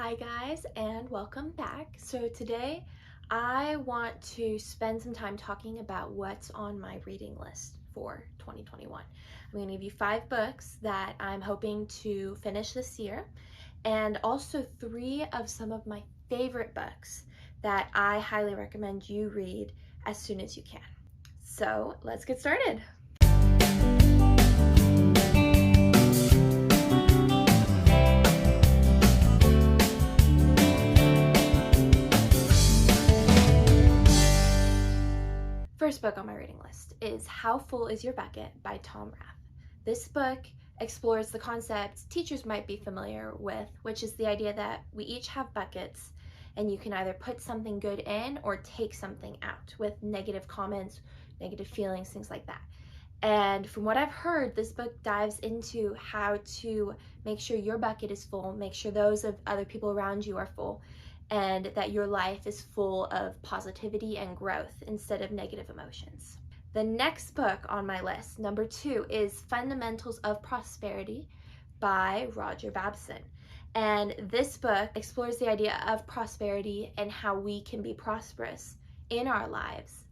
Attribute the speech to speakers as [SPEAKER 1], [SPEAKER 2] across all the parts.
[SPEAKER 1] Hi guys, and welcome back. So today I want to spend some time talking about what's on my reading list for 2021. I'm going to give you 5 books that I'm hoping to finish this year, and also 3 of some of my favorite books that I highly recommend you read as soon as you can. So let's get started. First book on my reading list is How Full Is Your Bucket by Tom Rath. This book explores the concept teachers might be familiar with, which is the idea that we each have buckets and you can either put something good in or take something out with negative comments, negative feelings, things like that. And from what I've heard, this book dives into how to make sure your bucket is full, make sure those of other people around you are full, and that your life is full of positivity and growth instead of negative emotions. The next book on my list, number 2, is Fundamentals of Prosperity by Roger Babson. And this book explores the idea of prosperity and how we can be prosperous in our lives.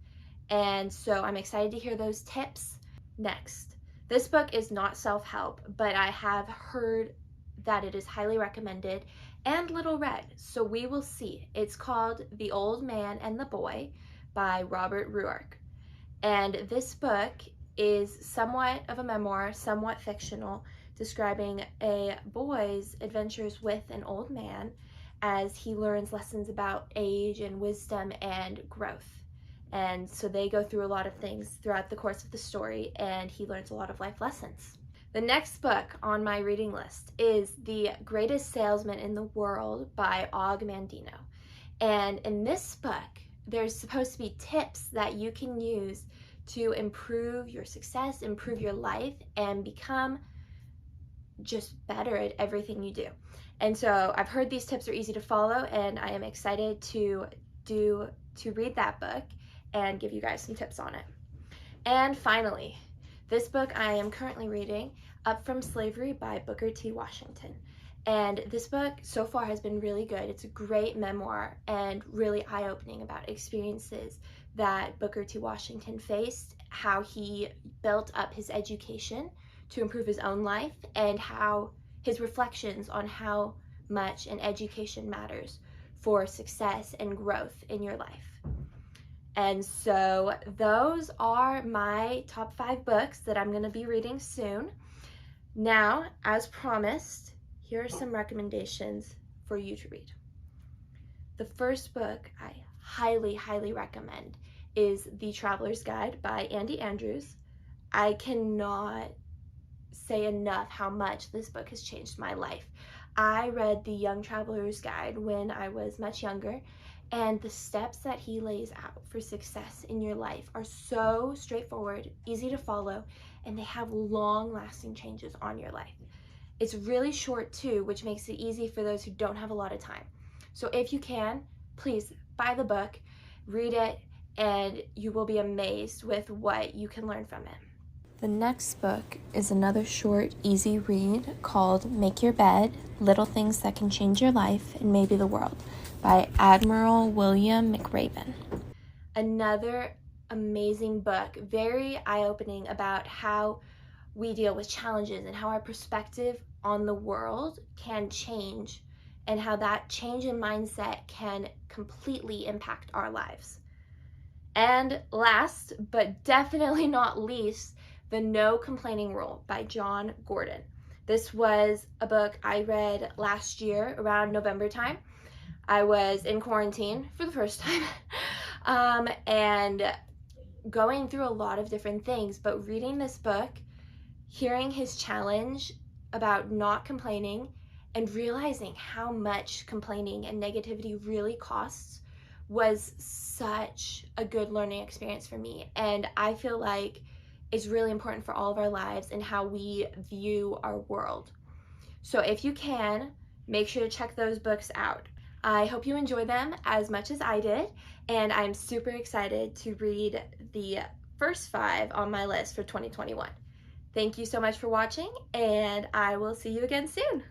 [SPEAKER 1] And so I'm excited to hear those tips. Next, this book is not self-help, but I have heard that it is highly recommended and little read, so we will see. It's called The Old Man and the Boy by Robert Ruark. And this book is somewhat of a memoir, somewhat fictional, describing a boy's adventures with an old man as he learns lessons about age and wisdom and growth. And so they go through a lot of things throughout the course of the story, and he learns a lot of life lessons. The next book on my reading list is The Greatest Salesman in the World by Og Mandino. And in this book, there's supposed to be tips that you can use to improve your success, improve your life, and become just better at everything you do. And so I've heard these tips are easy to follow, and I am excited to read that book and give you guys some tips on it. And finally, this book I am currently reading, Up From Slavery by Booker T. Washington. And this book so far has been really good. It's a great memoir and really eye-opening about experiences that Booker T. Washington faced, how he built up his education to improve his own life, and how his reflections on how much an education matters for success and growth in your life. And so those are my top 5 books that I'm going to be reading soon. Now, as promised, here are some recommendations for you to read. The first book I highly, highly recommend is The Traveler's Guide by Andy Andrews. I cannot say enough how much this book has changed my life. I read The Young Traveler's Guide when I was much younger, and the steps that he lays out for success in your life are so straightforward, easy to follow, and they have long-lasting changes on your life. It's really short too, which makes it easy for those who don't have a lot of time. So if you can, please buy the book, read it, and you will be amazed with what you can learn from it. The next book is another short, easy read called Make Your Bed, Little Things That Can Change Your Life and Maybe the World by Admiral William McRaven. Another amazing book, very eye-opening about how we deal with challenges and how our perspective on the world can change and how that change in mindset can completely impact our lives. And last, but definitely not least, The No Complaining Rule by Jon Gordon. This was a book I read last year around November time. I was in quarantine for the first time and going through a lot of different things, but reading this book, hearing his challenge about not complaining and realizing how much complaining and negativity really costs was such a good learning experience for me. And I feel like it's really important for all of our lives and how we view our world. So if you can, make sure to check those books out. I hope you enjoy them as much as I did, and I'm super excited to read the first 5 on my list for 2021. Thank you so much for watching, and I will see you again soon.